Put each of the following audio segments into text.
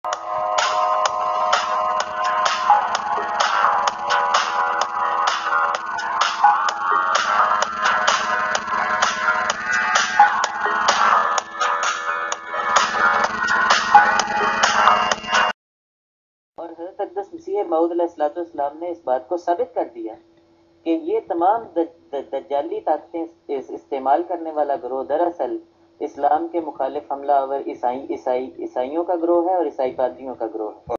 और हज़रत अक़दस मसीह मऊद अलैहिस्सलाम ने इस बात को साबित कर दिया कि ये तमाम दज्जाली ताकतें इस्तेमाल करने वाला ग्रोह दरअसल इस्लाम के मुखालिफ हमलावर ईसाइयों का ग्रोह है और ईसाई पादरियों का ग्रोह है।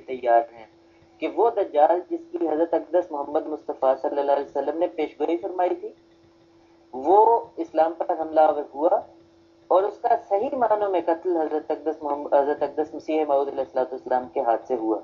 तैयार हैं कि वो दज्जाल जिसकी हज़रत अक़दस मोहम्मद मुस्तफ़ा सल्लल्लाहु अलैहि वसल्लम ने पेशगोई फरमाई थी, वो इस्लाम पर हमलावर हुआ और उसका सही मानों में कत्ल हज़रत अक़दस मसीह मऊद अलैहिस्सलाम के हाथ से हुआ।